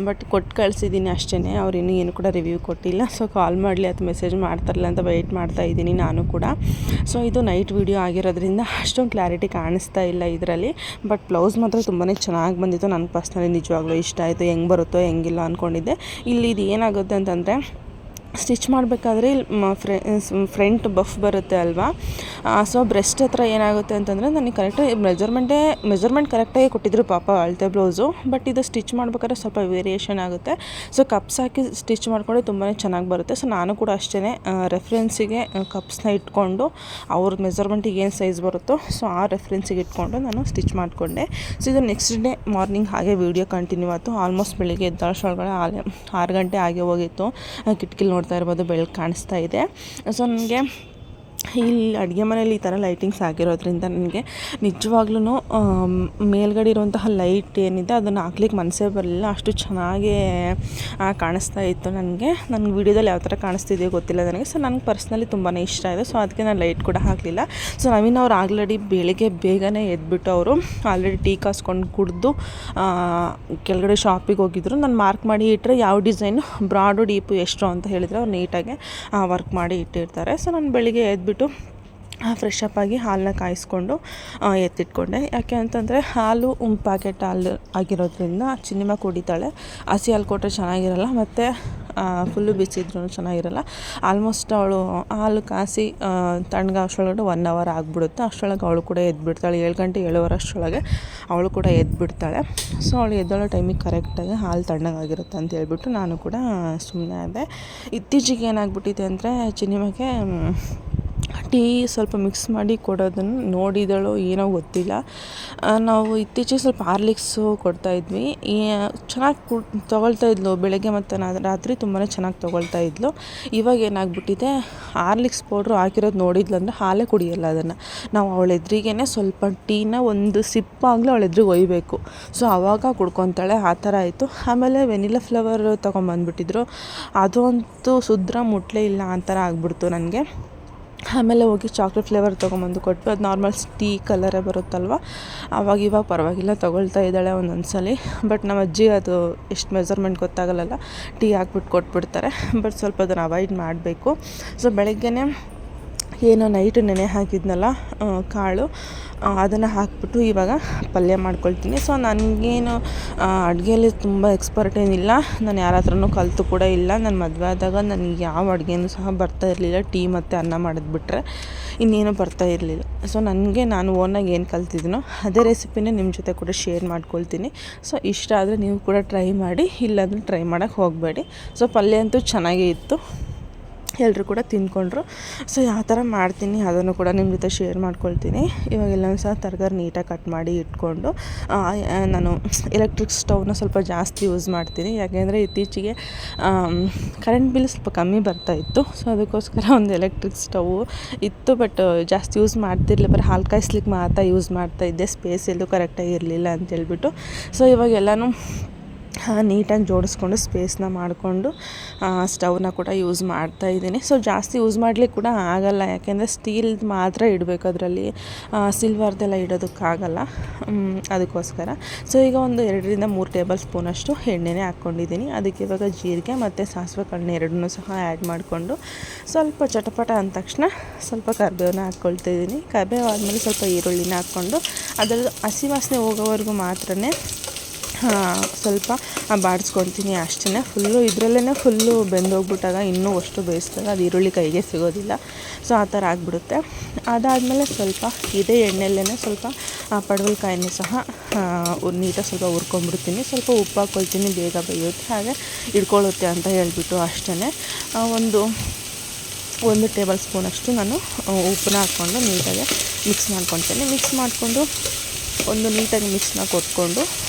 ಬಟ್ ಕೊಟ್ಟು ಕಳಿಸಿದ್ದೀನಿ ಅಷ್ಟೇ. ಅವ್ರಿನ್ನೂ ಏನು ಕೂಡ ರಿವ್ಯೂ ಕೊಟ್ಟಿಲ್ಲ. ಸೊ ಕಾಲ್ ಮಾಡಲಿ ಅಥವಾ ಮೆಸೇಜ್ ಮಾಡ್ತಾರಲ್ಲ ಅಂತ ವೆಯ್ಟ್ ಮಾಡ್ತಾ ಇದ್ದೀನಿ ನಾನು ಕೂಡ. ಸೊ ಇದು ನೈಟ್ ವಿಡಿಯೋ ಆಗಿರೋದ್ರಿಂದ ಅಷ್ಟೊಂದು ಕ್ಲಾರಿಟಿ ಕಾಣಿಸ್ತಾ ಇಲ್ಲ ಇದರಲ್ಲಿ. ಬಟ್ ಬ್ಲೌಸ್ ಮಾತ್ರ ತುಂಬಾ ಚೆನ್ನಾಗಿ ಬಂದಿತ್ತು. ನನಗೆ ಪರ್ಸ್ನಲಿ ನಿಜವಾಗ್ಲೂ ಇಷ್ಟ ಆಯಿತು. ಹೆಂಗೆ ಬರುತ್ತೋ ಹೆಂಗಿಲ್ಲ ಅಂದ್ಕೊಂಡಿದ್ದೆ. ಇಲ್ಲಿ ಇದು ಏನಾಗುತ್ತೆ ಅಂತಂದರೆ ಸ್ಟಿಚ್ ಮಾಡಬೇಕಾದ್ರೆ ಫ್ರಂಟ್ ಬಫ್ ಬರುತ್ತೆ ಅಲ್ವಾ. ಸೊ ಬ್ರೆಸ್ಟ್ ಹತ್ರ ಏನಾಗುತ್ತೆ ಅಂತಂದರೆ ನನಗೆ ಕರೆಕ್ಟಾಗಿ ಮೆಜರ್ಮೆಂಟ್ ಕರೆಕ್ಟಾಗಿ ಕೊಟ್ಟಿದ್ರು ಪಾಪ ಅಳತೆ ಬ್ಲೌಸು. ಬಟ್ ಇದು ಸ್ಟಿಚ್ ಮಾಡ್ಬೇಕಾದ್ರೆ ಸ್ವಲ್ಪ ವೇರಿಯೇಷನ್ ಆಗುತ್ತೆ. ಸೊ ಕಪ್ಸ್ ಹಾಕಿ ಸ್ಟಿಚ್ ಮಾಡಿಕೊಂಡ್ರೆ ತುಂಬಾ ಚೆನ್ನಾಗಿ ಬರುತ್ತೆ. ಸೊ ನಾನು ಕೂಡ ಅಷ್ಟೇ ರೆಫ್ರೆನ್ಸಿಗೆ ಕಪ್ಸ್ನ ಇಟ್ಕೊಂಡು ಅವ್ರ ಮೆಜರ್ಮೆಂಟಿಗೆ ಏನು ಸೈಜ್ ಬರುತ್ತೋ ಸೊ ಆ ರೆಫ್ರೆನ್ಸಿಗೆ ಇಟ್ಕೊಂಡು ನಾನು ಸ್ಟಿಚ್ ಮಾಡಿಕೊಂಡೆ. ಸೊ ಇದು ನೆಕ್ಸ್ಟ್ ಡೇ ಮಾರ್ನಿಂಗ್ ಹಾಗೆ ವೀಡಿಯೋ ಕಂಟಿನ್ಯೂ ಆಯಿತು. ಆಲ್ಮೋಸ್ಟ್ ಬೆಳಿಗ್ಗೆ ಎದ್ದಷ್ಟೊಳಗಡೆ 6 ಗಂಟೆ ಆಗಿ ಹೋಗಿತ್ತು. ಕಿಟಕಿಲಿ ನೋಡ್ತಾ ಇರ್ಬೋದು ಬೆಳಕು ಕಾಣಿಸ್ತಾ ಇದೆ. ಸೊ ನನಗೆ ಇಲ್ಲಿ ಅಡುಗೆ ಮನೇಲಿ ಈ ಥರ ಲೈಟಿಂಗ್ಸ್ ಆಗಿರೋದ್ರಿಂದ ನನಗೆ ನಿಜವಾಗ್ಲೂ ಮೇಲ್ಗಡೆ ಇರುವಂತಹ ಲೈಟ್ ಏನಿದೆ ಅದನ್ನು ಹಾಕ್ಲಿಕ್ಕೆ ಮನಸ್ಸೇ ಬರಲಿಲ್ಲ. ಅಷ್ಟು ಚೆನ್ನಾಗೇ ಕಾಣಿಸ್ತಾ ಇತ್ತು ನನಗೆ ವೀಡಿಯೋದಲ್ಲಿ ಯಾವ ಥರ ಕಾಣಿಸ್ತಿದೆಯೋ ಗೊತ್ತಿಲ್ಲ ನನಗೆ. ಸೊ ನನಗೆ ಪರ್ಸ್ನಲಿ ತುಂಬಾ ಇಷ್ಟ ಇದೆ. ಸೊ ಅದಕ್ಕೆ ನಾನು ಲೈಟ್ ಕೂಡ ಹಾಕಲಿಲ್ಲ. ಸೊ ನವೀನ್ ಅವ್ರು ಆಲ್ರೆಡಿ ಬೆಳಿಗ್ಗೆ ಬೇಗನೆ ಎದ್ಬಿಟ್ಟು ಅವರು ಆಲ್ರೆಡಿ ಟೀ ಕಾಸ್ಕೊಂಡು ಕುಡಿದು ಕೆಳಗಡೆ ಶಾಪಿಗೆ ಹೋಗಿದ್ರು. ನಾನು ಮಾರ್ಕ್ ಮಾಡಿ ಇಟ್ಟರೆ ಯಾವ ಡಿಸೈನು ಬ್ರಾಡು ಡೀಪು ಎಷ್ಟು ಅಂತ ಹೇಳಿದರೆ ಅವ್ರು ನೀಟಾಗಿ ವರ್ಕ್ ಮಾಡಿ ಇಟ್ಟಿರ್ತಾರೆ. ಸೊ ನಾನು ಬೆಳಿಗ್ಗೆ ಎದ್ಬಿಟ್ಟು ಫ್ರೆಶ್ ಅಪ್ ಆಗಿ ಹಾಲನ್ನ ಕಾಯಿಸ್ಕೊಂಡು ಎತ್ತಿಟ್ಕೊಂಡೆ. ಯಾಕೆ ಅಂತಂದರೆ ಹಾಲು ಪ್ಯಾಕೆಟ್ ಹಾಲು ಆಗಿರೋದ್ರಿಂದ ಚಿನ್ನಿಮ ಕುಡಿತಾಳೆ. ಹಸಿ ಹಾಲು ಕೊಟ್ಟರೆ ಚೆನ್ನಾಗಿರಲ್ಲ, ಮತ್ತು ಫುಲ್ಲು ಬಿಸಿದ್ರೂ ಚೆನ್ನಾಗಿರಲ್ಲ. ಆಲ್ಮೋಸ್ಟ್ ಅವಳು ಹಾಲು ಕಾಸಿ ತಣ್ಣಗೆ ಅಷ್ಟರೊಳಗಡೆ 1 ಅವರ್ ಆಗಿಬಿಡುತ್ತೆ. ಅಷ್ಟರೊಳಗೆ ಅವಳು ಕೂಡ ಎದ್ಬಿಡ್ತಾಳೆ. 7 ಗಂಟೆ 7 ಅಷ್ಟರೊಳಗೆ ಅವಳು ಕೂಡ ಎದ್ಬಿಡ್ತಾಳೆ. ಸೊ ಅವಳು ಎದ್ದೋಳೋ ಟೈಮಿಗೆ ಕರೆಕ್ಟಾಗಿ ಹಾಲು ತಣ್ಣಗಾಗಿರುತ್ತೆ ಅಂತ ಹೇಳ್ಬಿಟ್ಟು ನಾನು ಕೂಡ ಸುಮ್ಮನೆ ಆದೆ. ಇತ್ತೀಚೆಗೆ ಏನಾಗ್ಬಿಟ್ಟಿದೆ ಅಂದರೆ ಚಿನ್ನಿಮಗೆ ಟೀ ಸ್ವಲ್ಪ ಮಿಕ್ಸ್ ಮಾಡಿ ಕೊಡೋದನ್ನು ನೋಡಿದಳೋ ಏನೋ ಗೊತ್ತಿಲ್ಲ. ನಾವು ಇತ್ತೀಚೆಗೆ ಸ್ವಲ್ಪ ಹಾರ್ಲಿಕ್ಸು ಕೊಡ್ತಾಯಿದ್ವಿ. ಚೆನ್ನಾಗಿ ತೊಗೊಳ್ತಾ ಇದ್ಲು ಬೆಳಗ್ಗೆ ಮತ್ತು ರಾತ್ರಿ ತುಂಬಾ ಚೆನ್ನಾಗಿ ತೊಗೊಳ್ತಾ ಇದ್ಲು. ಇವಾಗ ಏನಾಗ್ಬಿಟ್ಟಿದೆ ಹಾರ್ಲಿಕ್ಸ್ ಪೌಡ್ರು ಹಾಕಿರೋದು ನೋಡಿದ್ಲು ಅಂದರೆ ಹಾಲೇ ಕುಡಿಯೋಲ್ಲ ಅದನ್ನು. ನಾವು ಅವಳ ಎದುರಿಗೇ ಸ್ವಲ್ಪ ಟೀನ ಒಂದು ಸಿಪ್ಪಾಗಲೂ ಅವಳ ಎದುರಿಗೆ ಒಯ್ಯಬೇಕು. ಸೊ ಆವಾಗ ಕುಡ್ಕೊತಾಳೆ. ಆ ಥರ ಆಯಿತು. ಆಮೇಲೆ ವೆನಿಲಾ ಫ್ಲೇವರ್ ತೊಗೊಂಬಂದ್ಬಿಟ್ಟಿದ್ರು. ಅದು ಅಂತೂ ಸುದ್ರ ಮುಟ್ಲೇ ಇಲ್ಲ, ಆ ಥರ ಆಗ್ಬಿಡ್ತು ನನಗೆ. ಆಮೇಲೆ ಹೋಗಿ ಚಾಕ್ಲೇಟ್ ಫ್ಲೇವರ್ ತೊಗೊಂಬಂದು ಕೊಟ್ಟು ಅದು ನಾರ್ಮಲ್ ಟೀ ಕಲರೇ ಬರುತ್ತಲ್ವ, ಇವಾಗ ಪರವಾಗಿಲ್ಲ ತೊಗೊಳ್ತಾ ಇದ್ದಾಳೆ ಒಂದೊಂದು ಸಲ. ಬಟ್ ನಮ್ಮ ಅಜ್ಜಿ ಅದು ಎಷ್ಟು ಮೆಜರ್ಮೆಂಟ್ ಗೊತ್ತಾಗಲ್ಲ, ಟೀ ಹಾಕ್ಬಿಟ್ಟು ಕೊಟ್ಬಿಡ್ತಾರೆ. ಬಟ್ ಸ್ವಲ್ಪ ಅದನ್ನು ಅವಾಯ್ಡ್ ಮಾಡಬೇಕು. ಸೊ ಬೆಳಗ್ಗೆನೇ ಏನೋ ನೈಟು ನೆನೆ ಹಾಕಿದ್ನಲ್ಲ ಕಾಳು, ಅದನ್ನು ಹಾಕಿಬಿಟ್ಟು ಇವಾಗ ಪಲ್ಯ ಮಾಡ್ಕೊಳ್ತೀನಿ. ಸೊ ನನಗೇನು ಅಡುಗೆಯಲ್ಲಿ ತುಂಬ ಎಕ್ಸ್ಪರ್ಟ್ ಏನಿಲ್ಲ. ನಾನು ಯಾರ ಹತ್ರನೂ ಕಲಿತು ಕೂಡ ಇಲ್ಲ. ನಾನು ಮದುವೆ ಆದಾಗ ನನಗೆ ಯಾವ ಅಡುಗೆನೂ ಸಹ ಬರ್ತಾ ಇರಲಿಲ್ಲ. ಟೀ ಮತ್ತು ಅನ್ನ ಮಾಡಿದ್ಬಿಟ್ರೆ ಇನ್ನೇನು ಬರ್ತಾ ಇರಲಿಲ್ಲ. ಸೊ ನಾನು ಓನಾಗಿ ಏನು ಕಲ್ತಿದ್ದೀನೋ ಅದೇ ರೆಸಿಪಿನೇ ನಿಮ್ಮ ಜೊತೆ ಕೂಡ ಶೇರ್ ಮಾಡ್ಕೊಳ್ತೀನಿ. ಸೊ ಇಷ್ಟ ಆದರೆ ನೀವು ಕೂಡ ಟ್ರೈ ಮಾಡಿ, ಇಲ್ಲಾಂದರೆ ಟ್ರೈ ಮಾಡೋಕ್ಕೆ ಹೋಗಬೇಡಿ. ಸೊ ಪಲ್ಯ ಅಂತೂ ಚೆನ್ನಾಗೇ ಇತ್ತು, ಎಲ್ಲರೂ ಕೂಡ ತಿಂದ್ಕೊಂಡ್ರು. ಸೊ ಯಾವ ಥರ ಮಾಡ್ತೀನಿ ಅದನ್ನು ಕೂಡ ನಿಮ್ಮ ಜೊತೆ ಶೇರ್ ಮಾಡ್ಕೊಳ್ತೀನಿ. ಇವಾಗೆಲ್ಲನೂ ಸಹ ತರಕಾರಿ ನೀಟಾಗಿ ಕಟ್ ಮಾಡಿ ಇಟ್ಕೊಂಡು ನಾನು ಎಲೆಕ್ಟ್ರಿಕ್ ಸ್ಟವ್ನ ಸ್ವಲ್ಪ ಜಾಸ್ತಿ ಯೂಸ್ ಮಾಡ್ತೀನಿ. ಯಾಕೆಂದರೆ ಇತ್ತೀಚೆಗೆ ಕರೆಂಟ್ ಬಿಲ್ ಸ್ವಲ್ಪ ಕಮ್ಮಿ ಬರ್ತಾಯಿತ್ತು. ಸೊ ಅದಕ್ಕೋಸ್ಕರ ಒಂದು ಎಲೆಕ್ಟ್ರಿಕ್ ಸ್ಟವ್ ಇತ್ತು. ಬಟ್ ಜಾಸ್ತಿ ಯೂಸ್ ಮಾಡ್ತಿರ್ಲಿಲ್ಲ, ಬರೀ ಹಾಲು ಕಾಯಿಸ್ಲಿಕ್ಕೆ ಮಾತ್ರ ಯೂಸ್ ಮಾಡ್ತಾಯಿದ್ದೆ. ಸ್ಪೇಸ್ ಎಲ್ಲೂ ಕರೆಕ್ಟಾಗಿ ಇರಲಿಲ್ಲ ಅಂತೇಳ್ಬಿಟ್ಟು. ಸೊ ಇವಾಗೆಲ್ಲನೂ ನೀಟಾಗಿ ಜೋಡಿಸ್ಕೊಂಡು ಸ್ಪೇಸ್ನ ಮಾಡಿಕೊಂಡು ಸ್ಟವ್ನ ಕೂಡ ಯೂಸ್ ಮಾಡ್ತಾಯಿದ್ದೀನಿ. ಸೊ ಜಾಸ್ತಿ ಯೂಸ್ ಮಾಡಲಿಕ್ಕೆ ಕೂಡ ಆಗಲ್ಲ, ಯಾಕೆಂದರೆ ಸ್ಟೀಲ್ದು ಮಾತ್ರ ಇಡಬೇಕು ಅದರಲ್ಲಿ, ಸಿಲ್ವರ್ದೆಲ್ಲ ಇಡೋದಕ್ಕಾಗಲ್ಲ. ಅದಕ್ಕೋಸ್ಕರ ಸೊ ಈಗ ಒಂದು 2-3 ಟೇಬಲ್ ಸ್ಪೂನಷ್ಟು ಎಣ್ಣೆನೇ ಹಾಕ್ಕೊಂಡಿದ್ದೀನಿ. ಅದಕ್ಕೆ ಇವಾಗ ಜೀರಿಗೆ ಮತ್ತು ಸಾಸಿವೆ ಕಾಳನ್ನ ಎರಡನ್ನೂ ಸಹ ಆ್ಯಡ್ ಮಾಡಿಕೊಂಡು ಸ್ವಲ್ಪ ಚಟಪಟ ಅಂದ ತಕ್ಷಣ ಸ್ವಲ್ಪ ಕರಿಬೇವನ್ನ ಹಾಕ್ಕೊಳ್ತಾಯಿದ್ದೀನಿ. ಕರಿಬೇವು ಆದಮೇಲೆ ಸ್ವಲ್ಪ ಈರುಳ್ಳಿನ ಹಾಕ್ಕೊಂಡು ಅದರದ್ದು ಹಸಿ ವಾಸನೆ ಹೋಗೋವರೆಗೂ ಮಾತ್ರನೇ ಸ್ವಲ್ಪ ಬಾಡಿಸ್ಕೊಳ್ತೀನಿ ಅಷ್ಟೇ. ಫುಲ್ಲು ಬೆಂದೋಗ್ಬಿಟ್ಟಾಗ ಇನ್ನೂ ಅಷ್ಟು ಬೇಯಿಸಿದಾಗ ಅದು ಈರುಳ್ಳಿ ಕೈಗೆ ಸಿಗೋದಿಲ್ಲ. ಸೊ ಆ ಥರ ಆಗಿಬಿಡುತ್ತೆ. ಅದಾದಮೇಲೆ ಸ್ವಲ್ಪ ಇದೇ ಎಣ್ಣೆಯಲ್ಲೇ ಸ್ವಲ್ಪ ಪಡವಲಕಾಯಿನೂ ಸಹ ನೀಟಾಗಿ ಸ್ವಲ್ಪ ಹುರ್ಕೊಂಡ್ಬಿಡ್ತೀನಿ. ಸ್ವಲ್ಪ ಉಪ್ಪು ಹಾಕ್ಕೊಳ್ತೀನಿ, ಬೇಗ ಬೇಯುತ್ತೆ, ಹಾಗೆ ಹಿಡ್ಕೊಳ್ಳುತ್ತೆ ಅಂತ ಹೇಳ್ಬಿಟ್ಟು ಅಷ್ಟೇ. ಒಂದು ಟೇಬಲ್ ಸ್ಪೂನಷ್ಟು ನಾನು ಉಪ್ಪನ್ನ ಹಾಕ್ಕೊಂಡು ನೀಟಾಗಿ ಮಿಕ್ಸ್ ಮಾಡ್ಕೊತೀನಿ. ಮಿಕ್ಸ್ ಮಾಡಿಕೊಂಡು ಒಂದು ನೀಟಾಗಿ ಮಿಕ್ಸ್ನ ಕೊಟ್ಕೊಂಡು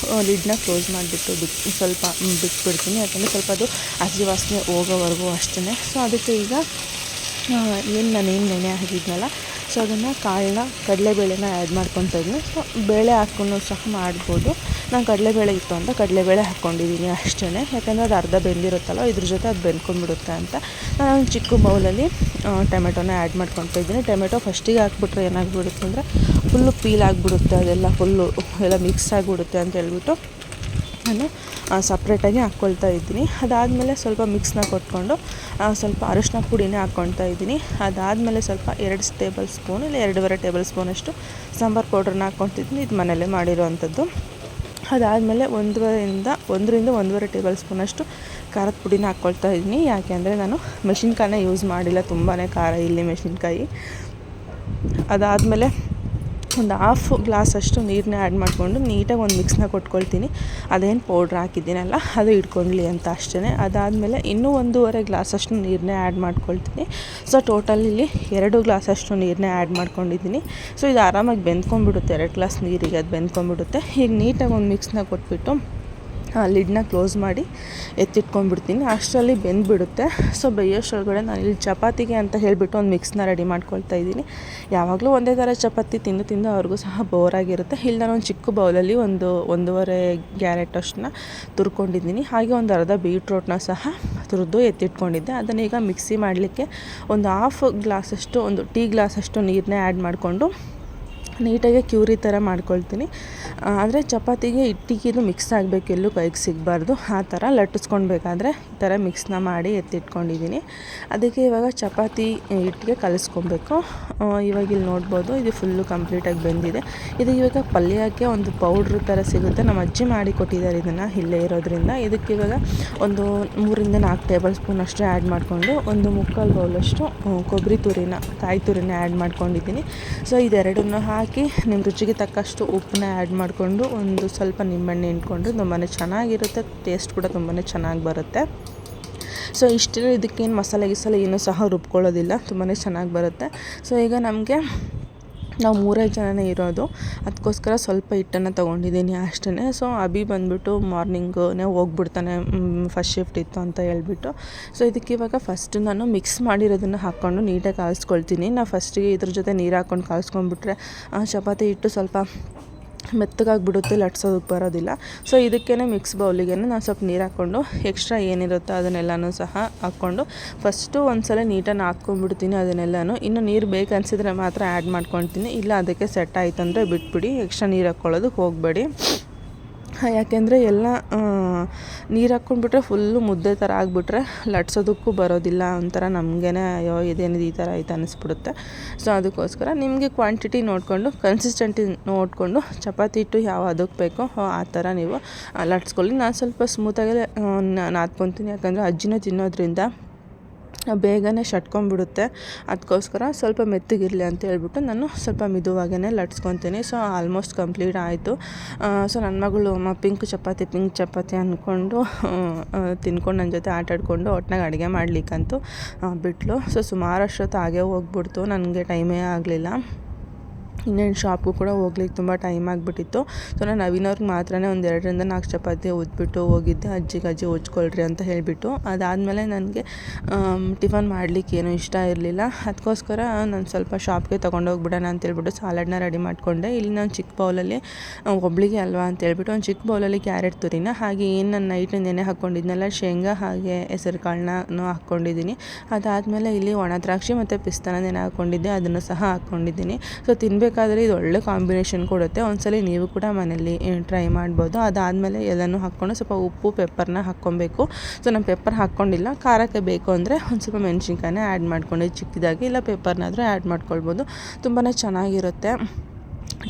ಲಿಡ್ನ ಕ್ಲೋಸ್ ಮಾಡಿಬಿಟ್ಟು ಸ್ವಲ್ಪ ಬಿಟ್ಬಿಡ್ತೀನಿ. ಯಾಕಂದರೆ ಸ್ವಲ್ಪ ಅದು ಹಸಿ ವಾಸನೆ ಹೋಗೋವರೆಗೂ ಅಷ್ಟೇ. ಸೊ ಅದಕ್ಕೆ ಈಗ ನಾನೇನು ನೆನೆ ಹಾಕಿದ್ನಲ್ಲ ಸೊ ಅದನ್ನು ಕಾಳನ್ನ ಕಡಲೆಬೇಳೆನ ಆ್ಯಡ್ ಮಾಡ್ಕೊತಾ ಇದ್ದೀನಿ. ಸೊ ಬೇಳೆ ಹಾಕ್ಕೊಂಡು ಸಹ ಮಾಡ್ಬೋದು. ನಾನು ಕಡಲೆಬೇಳೆ ಇತ್ತು ಅಂತ ಕಡಲೆಬೇಳೆ ಹಾಕ್ಕೊಂಡಿದ್ದೀನಿ ಅಷ್ಟೇ, ಯಾಕಂದರೆ ಅದು ಅರ್ಧ ಬೆಂದಿರುತ್ತಲ್ಲ, ಇದ್ರ ಜೊತೆ ಅದು ಬೆಂದ್ಕೊಂಡ್ಬಿಡುತ್ತೆ ಅಂತ. ನಾನು ಒಂದು ಚಿಕ್ಕ ಬೌಲಲ್ಲಿ ಟೊಮೆಟೊನ ಆ್ಯಡ್ ಮಾಡ್ಕೊತಾ ಇದ್ದೀನಿ. ಟೊಮೆಟೊ ಫಸ್ಟಿಗೆ ಹಾಕ್ಬಿಟ್ರೆ ಏನಾಗ್ಬಿಡುತ್ತೆ ಅಂದರೆ ಫುಲ್ಲು ಪೀಲ್ ಆಗಿಬಿಡುತ್ತೆ, ಅದೆಲ್ಲ ಫುಲ್ಲು ಎಲ್ಲ ಮಿಕ್ಸ್ ಆಗಿಬಿಡುತ್ತೆ ಅಂತ ಹೇಳ್ಬಿಟ್ಟು ನಾನು ಸಪ್ರೇಟಾಗಿ ಹಾಕ್ಕೊಳ್ತಾ ಇದ್ದೀನಿ. ಅದಾದಮೇಲೆ ಸ್ವಲ್ಪ ಮಿಕ್ಸ್ನ ಕೊಟ್ಕೊಂಡು ಸ್ವಲ್ಪ ಅರಿಶಿನ ಪುಡಿನೇ ಹಾಕ್ಕೊಳ್ತಾ ಇದ್ದೀನಿ. ಅದಾದಮೇಲೆ ಸ್ವಲ್ಪ 2 ಟೇಬಲ್ ಸ್ಪೂನ್ ಇಲ್ಲ 2.5 ಟೇಬಲ್ ಸ್ಪೂನಷ್ಟು ಸಾಂಬಾರು ಪೌಡ್ರನ್ನ ಹಾಕ್ಕೊತಿದ್ದೀನಿ. ಇದು ಮನೆಯಲ್ಲೇ ಮಾಡಿರೋವಂಥದ್ದು. ಅದಾದಮೇಲೆ 1.5 ಟೇಬಲ್ ಸ್ಪೂನಷ್ಟು ಖಾರದ ಪುಡಿನ ಹಾಕ್ಕೊಳ್ತಾ ಇದ್ದೀನಿ. ಯಾಕೆ ಅಂದರೆ ನಾನು ಮೆಣಸಿನ್ಕಾಯಿನ ಯೂಸ್ ಮಾಡಿಲ್ಲ, ತುಂಬಾ ಖಾರ ಇಲ್ಲಿ ಮೆಣಸಿನ್ಕಾಯಿ. ಅದಾದಮೇಲೆ ಒಂದು ಹಾಫ್ ಗ್ಲಾಸಷ್ಟು ನೀರನ್ನ ಆ್ಯಡ್ ಮಾಡಿಕೊಂಡು ನೀಟಾಗಿ ಒಂದು ಮಿಕ್ಸ್ನ ಕೊಟ್ಕೊಳ್ತೀನಿ. ಅದೇನು ಪೌಡ್ರ್ ಹಾಕಿದ್ದೀನಲ್ಲ ಅದು ಇಟ್ಕೊಳ್ಳಿ ಅಂತ ಅಷ್ಟೇ. ಅದಾದಮೇಲೆ ಇನ್ನೂ 1.5 ಗ್ಲಾಸಷ್ಟು ನೀರನ್ನೇ ಆ್ಯಡ್ ಮಾಡ್ಕೊಳ್ತೀನಿ. ಸೊ ಟೋಟಲ್ ಇಲ್ಲಿ 2 ಗ್ಲಾಸಷ್ಟು ನೀರನ್ನೇ ಆ್ಯಡ್ ಮಾಡ್ಕೊಂಡಿದ್ದೀನಿ. ಸೊ ಇದು ಆರಾಮಾಗಿ ಬೆಂದ್ಕೊಂಡ್ಬಿಡುತ್ತೆ, 2 ಗ್ಲಾಸ್ ನೀರಿಗೆ ಅದು ಬೆಂದ್ಕೊಂಡ್ಬಿಡುತ್ತೆ. ಈಗ ನೀಟಾಗಿ ಒಂದು ಮಿಕ್ಸ್ನ ಕೊಟ್ಬಿಟ್ಟು ಲಿಡ್ನ ಕ್ಲೋಸ್ ಮಾಡಿ ಎತ್ತಿಟ್ಕೊಂಡ್ಬಿಡ್ತೀನಿ. ಅಷ್ಟರಲ್ಲಿ ಬೆಂದುಬಿಡುತ್ತೆ. ಸೊ ಬೇಯೋಷ್ಟರೊಳಗಡೆ ನಾನು ಇಲ್ಲಿ ಚಪಾತಿಗೆ ಅಂತ ಹೇಳಿಬಿಟ್ಟು ಒಂದು ಮಿಕ್ಸ್ನ ರೆಡಿ ಮಾಡ್ಕೊಳ್ತಾ ಇದ್ದೀನಿ. ಯಾವಾಗಲೂ ಒಂದೇ ಥರ ಚಪಾತಿ ತಿಂದು ಅವ್ರಿಗೂ ಸಹ ಬೋರಾಗಿರುತ್ತೆ. ಇಲ್ಲಿ ನಾನು ಒಂದು ಚಿಕ್ಕ ಬೌಲಲ್ಲಿ 1.5 ಕ್ಯಾರೆಟ್ ಅಷ್ಟನ್ನ ತುರ್ಕೊಂಡಿದ್ದೀನಿ. ಹಾಗೆ ಒಂದು ಅರ್ಧ ಬೀಟ್ರೋಟ್ನ ಸಹ ತುರಿದು ಎತ್ತಿಟ್ಕೊಂಡಿದ್ದೆ. ಅದನ್ನ ಈಗ ಮಿಕ್ಸಿ ಮಾಡಲಿಕ್ಕೆ ಒಂದು ಹಾಫ್ ಗ್ಲಾಸಷ್ಟು, ಒಂದು ಟೀ ಗ್ಲಾಸಷ್ಟು ನೀರನ್ನೇ ಆ್ಯಡ್ ಮಾಡಿಕೊಂಡು ನೀಟಾಗಿ ಕ್ಯೂರಿ ಥರ ಮಾಡ್ಕೊಳ್ತೀನಿ. ಅಂದರೆ ಚಪಾತಿಗೆ ಹಿಟ್ಟಿಗೆ ಮಿಕ್ಸ್ ಆಗಬೇಕು, ಎಲ್ಲೂ ಕೈಗೆ ಸಿಗಬಾರ್ದು. ಆ ಥರ ಲಟ್ಟಿಸ್ಕೊಳ್ಬೇಕಾದ್ರೆ ಈ ಥರ ಮಿಕ್ಸ್ನ ಮಾಡಿ ಎತ್ತಿಟ್ಕೊಂಡಿದ್ದೀನಿ. ಅದಕ್ಕೆ ಇವಾಗ ಚಪಾತಿ ಹಿಟ್ಟಿಗೆ ಕಲಿಸ್ಕೊಬೇಕು. ಇವಾಗ ಇಲ್ಲಿ ನೋಡ್ಬೋದು, ಇದು ಫುಲ್ಲು ಕಂಪ್ಲೀಟಾಗಿ ಬೆಂದಿದೆ. ಇದು ಇವಾಗ ಪಲ್ಯಕ್ಕೆ ಒಂದು ಪೌಡ್ರ್ ಥರ ಸಿಗುತ್ತೆ, ನಮ್ಮ ಅಜ್ಜಿ ಮಾಡಿ ಕೊಟ್ಟಿದ್ದಾರೆ ಇದನ್ನು ಇಲ್ಲೇ ಇರೋದ್ರಿಂದ. ಇದಕ್ಕೆ ಇವಾಗ ಒಂದು 3-4 ಟೇಬಲ್ ಸ್ಪೂನ್ ಅಷ್ಟು ಆ್ಯಡ್ ಮಾಡಿಕೊಂಡು ಒಂದು 3/4 ಬೌಲಷ್ಟು ಕೊಬ್ಬರಿ ತುರಿನ, ಕಾಯಿ ತುರಿನ ಆ್ಯಡ್ ಮಾಡ್ಕೊಂಡಿದ್ದೀನಿ. ಸೊ ಇದೆರಡನ್ನು ಹಾಕಿ ನಿಮ್ಮ ರುಚಿಗೆ ತಕ್ಕಷ್ಟು ಉಪ್ಪನ್ನ ಆ್ಯಡ್ ಮಾಡಿಕೊಂಡು ಒಂದು ಸ್ವಲ್ಪ ನಿಂಬೆಹಣ್ಣು ಹಿಂಡ್ಕೊಂಡು ತುಂಬಾ ಚೆನ್ನಾಗಿರುತ್ತೆ. ಟೇಸ್ಟ್ ಕೂಡ ತುಂಬಾ ಚೆನ್ನಾಗಿ ಬರುತ್ತೆ. ಸೊ ಇಷ್ಟೇ, ಇದಕ್ಕೇನು ಮಸಾಲೆ ಏನೂ ಸಹ ರುಬ್ಕೊಳ್ಳೋದಿಲ್ಲ, ತುಂಬಾ ಚೆನ್ನಾಗಿ ಬರುತ್ತೆ. ಸೊ ಈಗ ನಾವು 3 ಜನನೇ ಇರೋದು, ಅದಕ್ಕೋಸ್ಕರ ಸ್ವಲ್ಪ ಹಿಟ್ಟನ್ನು ತೊಗೊಂಡಿದ್ದೀನಿ ಅಷ್ಟೇ. ಸೊ ಅಭಿ ಬಂದುಬಿಟ್ಟು ಮಾರ್ನಿಂಗೇ ಹೋಗ್ಬಿಡ್ತಾನೆ, ಫಸ್ಟ್ ಶಿಫ್ಟ್ ಇತ್ತು ಅಂತ ಹೇಳ್ಬಿಟ್ಟು. ಸೊ ಇದಕ್ಕೆ ಇವಾಗ ಫಸ್ಟ್ ನಾನು ಮಿಕ್ಸ್ ಮಾಡಿರೋದನ್ನು ಹಾಕ್ಕೊಂಡು ನೀಟಾಗಿ ಕಾಯಿಸ್ಕೊಳ್ತೀನಿ. ನಾವು ಫಸ್ಟಿಗೆ ಇದ್ರ ಜೊತೆ ನೀರು ಹಾಕ್ಕೊಂಡು ಕಾಯಿಸ್ಕೊಂಡ್ಬಿಟ್ರೆ ಚಪಾತಿ ಹಿಟ್ಟು ಸ್ವಲ್ಪ ಮೆತ್ತಗಾಗಿಬಿಡುತ್ತೆ, ಲಟ್ಸೋದಕ್ಕೆ ಬರೋದಿಲ್ಲ. ಸೊ ಇದಕ್ಕೇ ಮಿಕ್ಸ್ ಬೌಲಿಗೆ ನಾನು ಸ್ವಲ್ಪ ನೀರು ಹಾಕ್ಕೊಂಡು ಎಕ್ಸ್ಟ್ರಾ ಏನಿರುತ್ತೋ ಅದನ್ನೆಲ್ಲನೂ ಸಹ ಹಾಕ್ಕೊಂಡು ಫಸ್ಟು ಒಂದು ಸಲ ನೀಟಾಗಿ ಹಾಕ್ಕೊಂಡ್ಬಿಡ್ತೀನಿ ಅದನ್ನೆಲ್ಲನೂ. ಇನ್ನು ನೀರು ಬೇಕನ್ಸಿದ್ರೆ ಮಾತ್ರ ಆ್ಯಡ್ ಮಾಡ್ಕೊಳ್ತೀನಿ, ಇಲ್ಲ ಅದಕ್ಕೆ ಸೆಟ್ ಆಯ್ತು ಅಂದರೆ ಬಿಟ್ಬಿಡಿ, ಎಕ್ಸ್ಟ್ರಾ ನೀರು ಹಾಕ್ಕೊಳ್ಳೋದಕ್ಕೆ ಹೋಗಬೇಡಿ. ಯಾಕೆಂದರೆ ಎಲ್ಲ ನೀರು ಹಾಕ್ಕೊಂಡ್ಬಿಟ್ರೆ ಫುಲ್ಲು ಮುದ್ದೆ ಥರ ಆಗಿಬಿಟ್ರೆ ಲಟ್ಸೋದಕ್ಕೂ ಬರೋದಿಲ್ಲ, ಒಂಥರ ನಮಗೇ ಅಯ್ಯೋ ಇದೇನಿದೆ ಈ ಥರ ಆಯ್ತು ಅನ್ನಿಸ್ಬಿಡುತ್ತೆ. ಸೊ ಅದಕ್ಕೋಸ್ಕರ ನಿಮಗೆ ಕ್ವಾಂಟಿಟಿ ನೋಡಿಕೊಂಡು, ಕನ್ಸಿಸ್ಟೆಂಟಿ ನೋಡಿಕೊಂಡು ಚಪಾತಿ ಹಿಟ್ಟು ಯಾವ ಅದಕ್ಕೆ ಬೇಕೋ ಆ ಥರ ನೀವು ಲಟ್ಸ್ಕೊಳ್ಳಿ. ನಾನು ಸ್ವಲ್ಪ ಸ್ಮೂತಾಗೇ ನಾದ್ಕೊತೀನಿ, ಯಾಕಂದರೆ ಅಜ್ಜಿನೂ ತಿನ್ನೋದ್ರಿಂದ ಬೇಗನೆ ಶಟ್ಕೊಂಡ್ಬಿಡುತ್ತೆ. ಅದಕ್ಕೋಸ್ಕರ ಸ್ವಲ್ಪ ಮೆತ್ತಗಿರಲಿ ಅಂತ ಹೇಳ್ಬಿಟ್ಟು ನಾನು ಸ್ವಲ್ಪ ಮಿದುವಾಗೇ ಲಟ್ಸ್ಕೊತೀನಿ. ಸೊ ಆಲ್ಮೋಸ್ಟ್ ಕಂಪ್ಲೀಟ್ ಆಯಿತು. ಸೊ ನನ್ನ ಮಗಳು ಪಿಂಕ್ ಚಪಾತಿ ಅಂದ್ಕೊಂಡು ತಿನ್ಕೊಂಡು ನನ್ನ ಜೊತೆ ಆಟಾಡಿಕೊಂಡು ಒಟ್ನಾಗ ಅಡುಗೆ ಮಾಡಲಿಕ್ಕಂತೂ ಬಿಟ್ಲು. ಸೊ ಸುಮಾರಷ್ಟೊತ್ತು ಹಾಗೆ ಹೋಗ್ಬಿಡ್ತು, ನನಗೆ ಟೈಮೇ ಆಗಲಿಲ್ಲ. ಇನ್ನೇನು ಶಾಪ್ಗೂ ಕೂಡ ಹೋಗ್ಲಿಕ್ಕೆ ತುಂಬ ಟೈಮ್ ಆಗಿಬಿಟ್ಟಿತ್ತು. ಸೊ ನಾನು ನವೀನವ್ರಿಗೆ ಮಾತ್ರ ಒಂದು 2-4 ಚಪಾತಿ ಉದ್ಬಿಟ್ಟು ಹೋಗಿದ್ದೆ, ಅಜ್ಜಿ ಉಜ್ಕೊಳ್ರಿ ಅಂತ ಹೇಳಿಬಿಟ್ಟು. ಅದಾದಮೇಲೆ ನನಗೆ ಟಿಫನ್ ಮಾಡಲಿಕ್ಕೆ ಏನೂ ಇಷ್ಟ ಇರಲಿಲ್ಲ. ಅದಕ್ಕೋಸ್ಕರ ನಾನು ಸ್ವಲ್ಪ ಶಾಪ್ಗೆ ತೊಗೊಂಡೋಗ್ಬಿಡೋಣ ಅಂತೇಳ್ಬಿಟ್ಟು ಸಾಲಡ್ನ ರೆಡಿ ಮಾಡಿಕೊಂಡೆ. ಇಲ್ಲಿ ನಾನು ಚಿಕ್ಕ ಬೌಲಲ್ಲಿ ಒಬ್ಳಿಗೆ ಅಲ್ವಾ ಅಂತೇಳ್ಬಿಟ್ಟು ಒಂದು ಚಿಕ್ಕ ಬೌಲಲ್ಲಿ ಕ್ಯಾರೆಟ್ ತುರಿನ, ಹಾಗೆ ಏನು ನಾನು ನೈಟ್ ನೆನೆ ಹಾಕ್ಕೊಂಡಿದ್ನಲ್ಲ ಶೇಂಗಾ ಹಾಗೆ ಹೆಸರು ಕಾಳನ್ನ ಹಾಕ್ಕೊಂಡಿದ್ದೀನಿ. ಅದಾದಮೇಲೆ ಇಲ್ಲಿ ಒಣ ದ್ರಾಕ್ಷಿ ಮತ್ತು ಪಿಸ್ತಾನ ನೆನೆ ಹಾಕ್ಕೊಂಡಿದ್ದೆ, ಅದನ್ನು ಸಹ ಹಾಕ್ಕೊಂಡಿದ್ದೀನಿ. ಸೊ ತಿನ್ನಬೇಕಾದ್ರೆ ಇದು ಒಳ್ಳೆ ಕಾಂಬಿನೇಷನ್ ಕೊಡುತ್ತೆ. ಒಂದ್ಸಲ ನೀವು ಕೂಡ ಮನೇಲಿ ಟ್ರೈ ಮಾಡ್ಬೋದು. ಅದಾದಮೇಲೆ ಎಲ್ಲನೂ ಹಾಕ್ಕೊಂಡು ಸ್ವಲ್ಪ ಉಪ್ಪು ಪೆಪ್ಪರ್ನ ಹಾಕ್ಕೊಬೇಕು. ಸೊ ನಾನು ಪೆಪ್ಪರ್ ಹಾಕ್ಕೊಂಡಿಲ್ಲ, ಖಾರಕ್ಕೆ ಬೇಕು ಅಂದರೆ ಒಂದು ಸ್ವಲ್ಪ ಮೆಣಸಿನ್ಕಾಯಿನ ಆ್ಯಡ್ ಮಾಡ್ಕೊಂಡು ಚಿಕ್ಕದಾಗಿ, ಇಲ್ಲ ಪೆಪ್ಪರ್ನಾದರೂ ಆ್ಯಡ್ ಮಾಡ್ಕೊಳ್ಬೋದು. ತುಂಬಾ ಚೆನ್ನಾಗಿರುತ್ತೆ,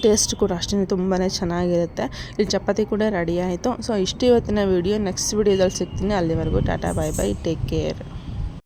ಟೇಸ್ಟ್ ಕೂಡ ಅಷ್ಟೇ ತುಂಬಾ ಚೆನ್ನಾಗಿರುತ್ತೆ. ಇಲ್ಲಿ ಚಪಾತಿ ಕೂಡ ರೆಡಿ ಆಯಿತು. ಸೊ ಇಷ್ಟು ಇವತ್ತಿನ ವಿಡಿಯೋ. ನೆಕ್ಸ್ಟ್ ವಿಡಿಯೋದಲ್ಲಿ ಸಿಗ್ತೀನಿ. ಅಲ್ಲಿವರೆಗೂ ಟಾಟಾ, ಬಾಯ್ ಬಾಯ್, ಟೇಕ್ ಕೇರ್.